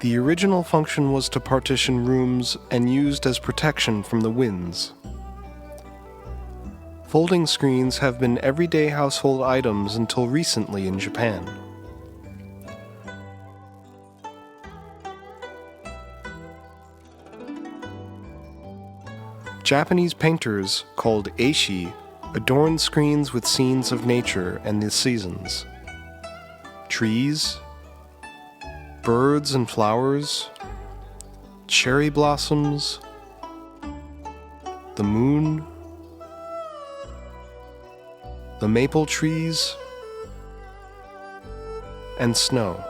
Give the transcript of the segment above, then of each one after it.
The original function was to partition rooms and used as protection from the winds. Folding screens have been everyday household items until recently in Japan. Japanese painters, called eishi, adorn screens with scenes of nature and the seasons. Trees, birds and flowers, cherry blossoms, the moon, the maple trees, and snow.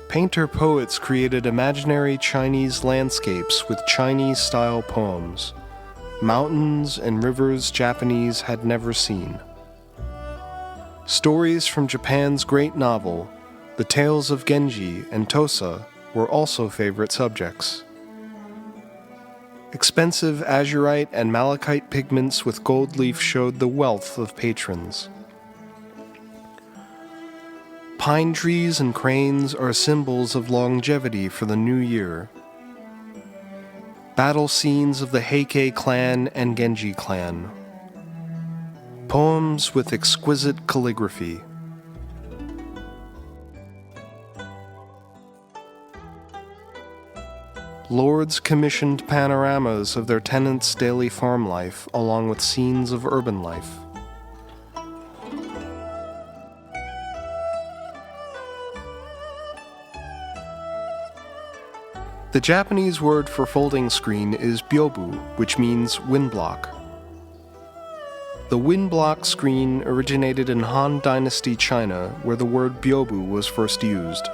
Painter-poets created imaginary Chinese landscapes with Chinese-style poems, mountains and rivers Japanese had never seen. Stories from Japan's great novel, The Tales of Genji and Tosa, were also favorite subjects. Expensive azurite and malachite pigments with gold leaf showed the wealth of patrons. Pine trees and cranes are symbols of longevity for the new year. Battle scenes of the Heike clan and Genji clan. Poems with exquisite calligraphy. Lords commissioned panoramas of their tenants' daily farm life, along with scenes of urban life. The Japanese word for folding screen is byobu, which means windblock. The windblock screen originated in Han Dynasty China, where the word byobu was first used.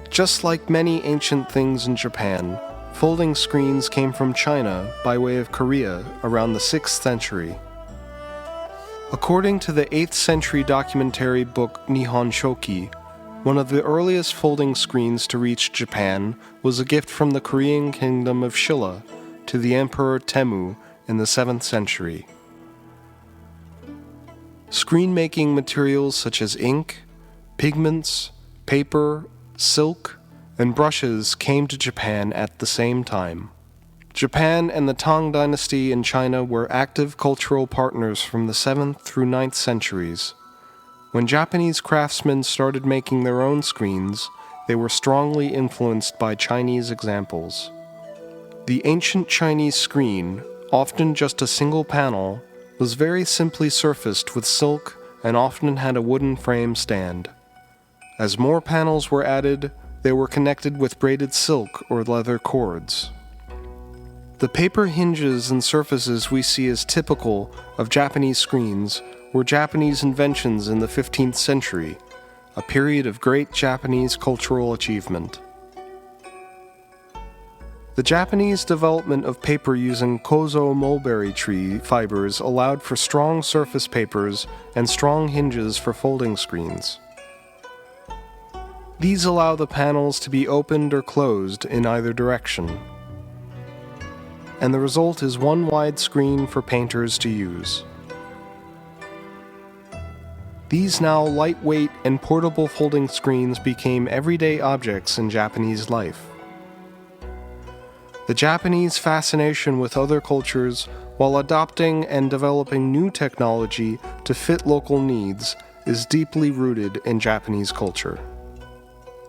Just like many ancient things in Japan, folding screens came from China by way of Korea around the 6th century. According to the 8th century documentary book Nihon Shoki, one of the earliest folding screens to reach Japan was a gift from the Korean kingdom of Shilla to the Emperor Temu in the 7th century. Screen-making materials such as ink, pigments, paper, silk, and brushes came to Japan at the same time. Japan and the Tang Dynasty in China were active cultural partners from the 7th through 9th centuries. When Japanese craftsmen started making their own screens, they were strongly influenced by Chinese examples. The ancient Chinese screen, often just a single panel, was very simply surfaced with silk and often had a wooden frame stand. As more panels were added, they were connected with braided silk or leather cords. The paper hinges and surfaces we see as typical of Japanese screens were Japanese inventions in the 15th century, a period of great Japanese cultural achievement. The Japanese development of paper using kozo mulberry tree fibers allowed for strong surface papers and strong hinges for folding screens. These allow the panels to be opened or closed in either direction. And the result is one wide screen for painters to use. These now lightweight and portable folding screens became everyday objects in Japanese life. The Japanese fascination with other cultures while adopting and developing new technology to fit local needs is deeply rooted in Japanese culture.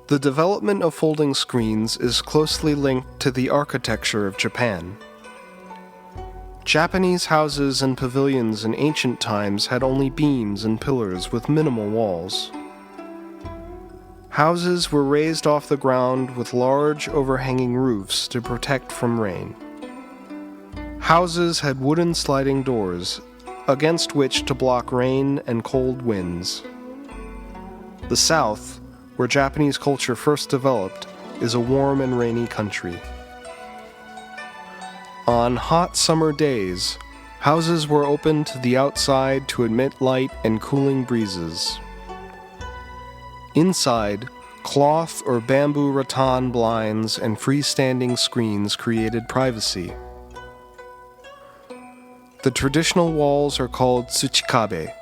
The development of folding screens is closely linked to the architecture of Japan. Japanese houses and pavilions in ancient times had only beams and pillars with minimal walls. Houses were raised off the ground with large overhanging roofs to protect from rain. Houses had wooden sliding doors, against which to block rain and cold winds. The South, where Japanese culture first developed, is a warm and rainy country. On hot summer days, houses were opened to the outside to admit light and cooling breezes. Inside, cloth or bamboo rattan blinds and freestanding screens created privacy. The traditional walls are called tsuchikabe.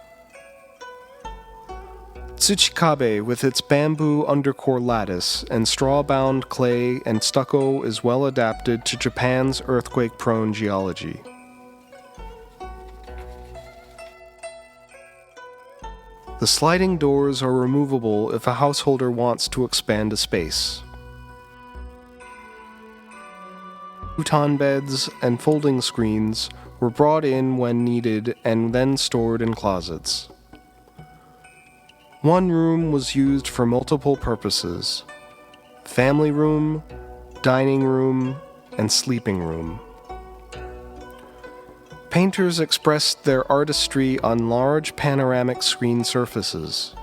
Tsuchikabe, with its bamboo undercore lattice and straw-bound clay and stucco, is well adapted to Japan's earthquake-prone geology. The sliding doors are removable if a householder wants to expand a space. Futon beds and folding screens were brought in when needed and then stored in closets. One room was used for multiple purposes: family room, dining room, and sleeping room. Painters expressed their artistry on large panoramic screen surfaces.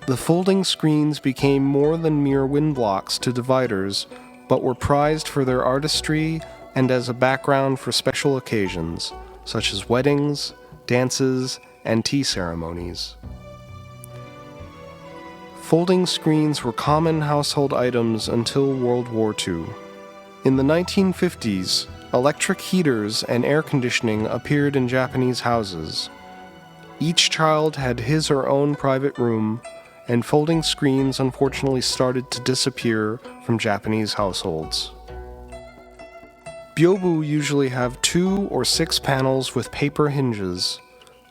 The folding screens became more than mere windblocks to dividers, but were prized for their artistry and as a background for special occasions, such as weddings, dances, and tea ceremonies. Folding screens were common household items until World War II. In the 1950s, electric heaters and air conditioning appeared in Japanese houses. Each child had his or own private room, and folding screens unfortunately started to disappear from Japanese households. Byobu usually have 2 or 6 panels with paper hinges,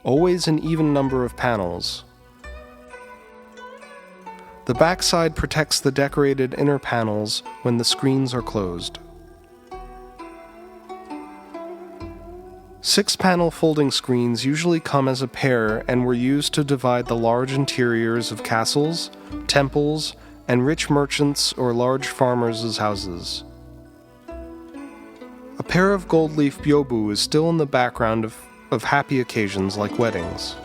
always an even number of panels. The backside protects the decorated inner panels when the screens are closed. 6-panel folding screens usually come as a pair and were used to divide the large interiors of castles, temples, and rich merchants' or large farmers' houses. A pair of gold leaf byobu is still in the background of happy occasions like weddings.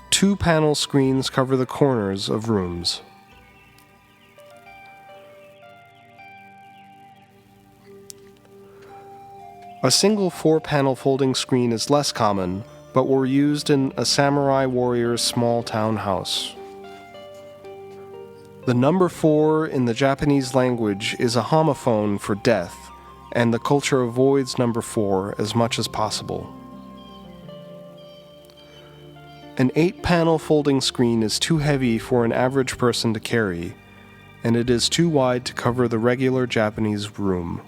Two-panel screens cover the corners of rooms. A single 4-panel folding screen is less common, but were used in a samurai warrior's small town house. The number 4 in the Japanese language is a homophone for death, and the culture avoids number 4 as much as possible. An 8-panel folding screen is too heavy for an average person to carry, and it is too wide to cover the regular Japanese room.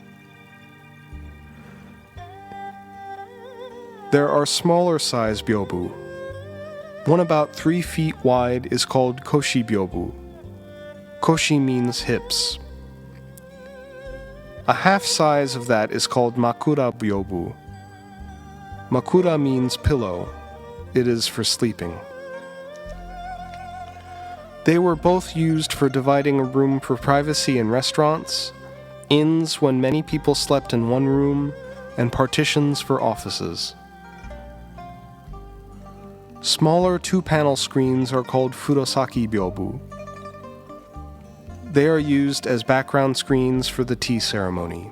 There are smaller size byobu. One about 3 feet wide is called koshi byobu. Koshi means hips. A half size of that is called makura byobu. Makura means pillow. It is for sleeping. They were both used for dividing a room for privacy in restaurants, inns when many people slept in one room, and partitions for offices. Smaller 2-panel screens are called furosaki byobu. They are used as background screens for the tea ceremony.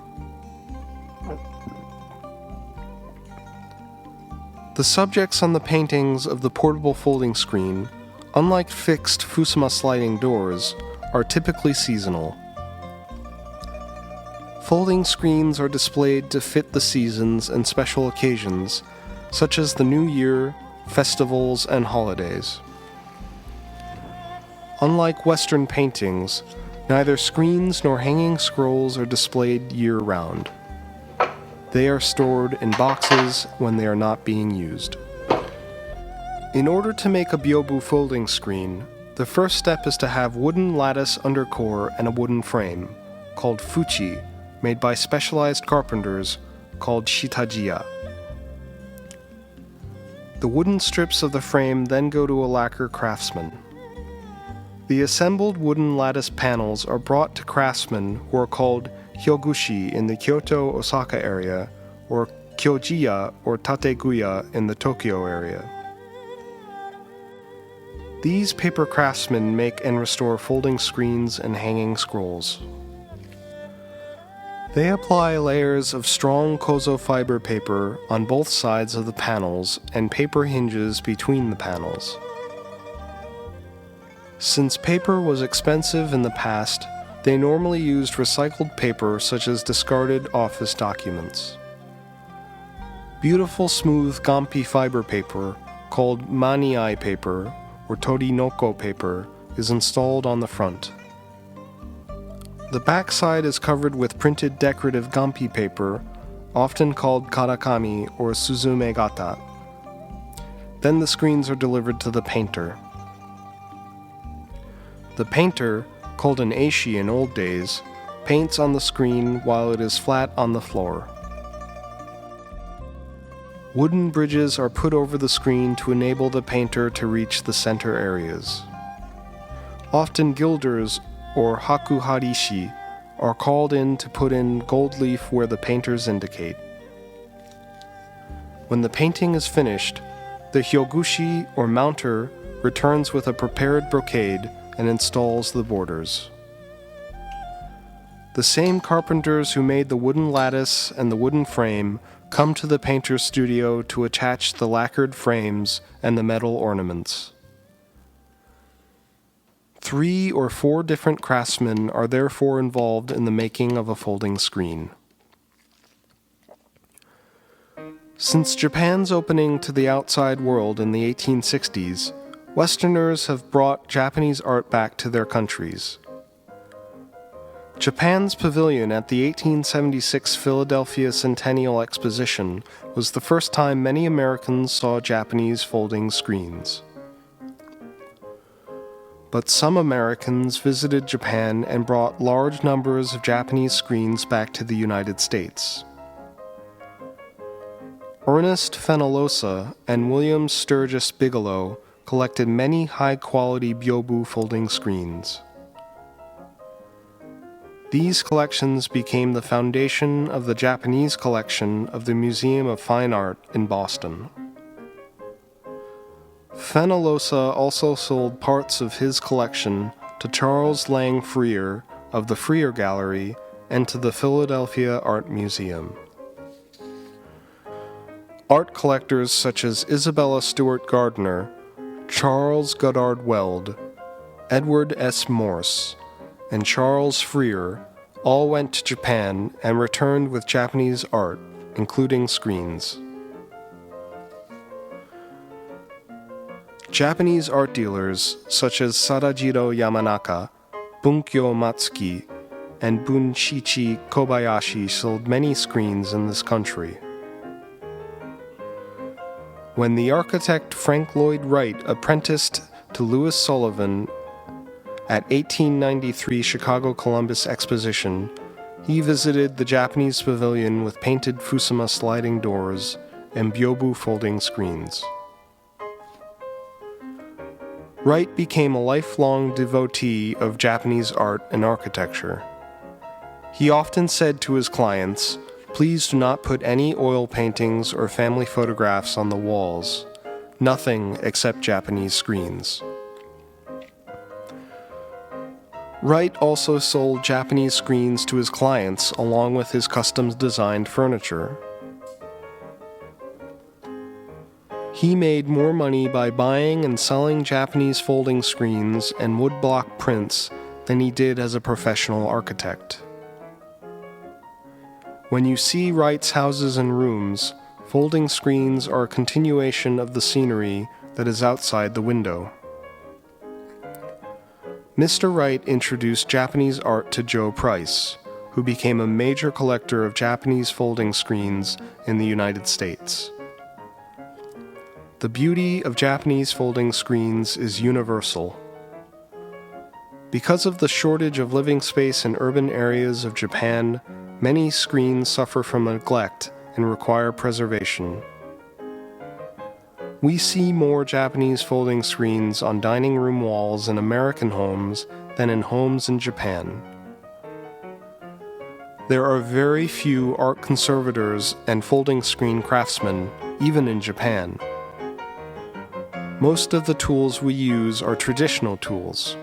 The subjects on the paintings of the portable folding screen, unlike fixed fusuma sliding doors, are typically seasonal. Folding screens are displayed to fit the seasons and special occasions, such as the New Year, festivals, and holidays. Unlike Western paintings, neither screens nor hanging scrolls are displayed year-round. They are stored in boxes when they are not being used. In order to make a byobu folding screen, the first step is to have wooden lattice undercore and a wooden frame, called fuchi, made by specialized carpenters, called shitajiya. The wooden strips of the frame then go to a lacquer craftsman. The assembled wooden lattice panels are brought to craftsmen who are called hyogushi in the Kyoto-Osaka area, or kyojiya or tateguya in the Tokyo area. These paper craftsmen make and restore folding screens and hanging scrolls. They apply layers of strong kozo fiber paper on both sides of the panels and paper hinges between the panels. Since paper was expensive in the past, They normally used recycled paper such as discarded office documents. Beautiful smooth gampi fiber paper, called maniai paper or torinoko paper, is installed on the front. The backside is covered with printed decorative gampi paper, often called karakami or suzumegata. Then the screens are delivered to the painter. The painter, called an eishi in old days, paints on the screen while it is flat on the floor. Wooden bridges are put over the screen to enable the painter to reach the center areas. Often gilders, or hakuharishi, are called in to put in gold leaf where the painters indicate. When the painting is finished, the hyogushi, or mounter, returns with a prepared brocade and installs the borders. The same carpenters who made the wooden lattice and the wooden frame come to the painter's studio to attach the lacquered frames and the metal ornaments. 3 or 4 different craftsmen are therefore involved in the making of a folding screen. Since Japan's opening to the outside world in the 1860s, Westerners have brought Japanese art back to their countries. Japan's pavilion at the 1876 Philadelphia Centennial Exposition was the first time many Americans saw Japanese folding screens. But some Americans visited Japan and brought large numbers of Japanese screens back to the United States. Ernest Fenollosa and William Sturgis Bigelow collected many high-quality byobu folding screens. These collections became the foundation of the Japanese collection of the Museum of Fine Art in Boston. Fenollosa also sold parts of his collection to Charles Lang Freer of the Freer Gallery and to the Philadelphia Art Museum. Art collectors such as Isabella Stewart Gardner, Charles Goddard Weld, Edward S. Morse, and Charles Freer all went to Japan and returned with Japanese art, including screens. Japanese art dealers such as Sadajiro Yamanaka, Bunkyo Matsuki, and Bunshichi Kobayashi sold many screens in this country. When the architect Frank Lloyd Wright apprenticed to Louis Sullivan at 1893 Chicago Columbus Exposition, he visited the Japanese pavilion with painted Fusuma sliding doors and byobu folding screens. Wright became a lifelong devotee of Japanese art and architecture. He often said to his clients, "Please do not put any oil paintings or family photographs on the walls. Nothing except Japanese screens." Wright also sold Japanese screens to his clients along with his custom-designed furniture. He made more money by buying and selling Japanese folding screens and woodblock prints than he did as a professional architect. When you see Wright's houses and rooms, folding screens are a continuation of the scenery that is outside the window. Mr. Wright introduced Japanese art to Joe Price, who became a major collector of Japanese folding screens in the United States. The beauty of Japanese folding screens is universal. Because of the shortage of living space in urban areas of Japan, many screens suffer from neglect and require preservation. We see more Japanese folding screens on dining room walls in American homes than in homes in Japan. There are very few art conservators and folding screen craftsmen, even in Japan. Most of the tools we use are traditional tools.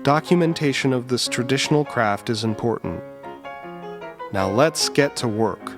Documentation of this traditional craft is important. Now let's get to work.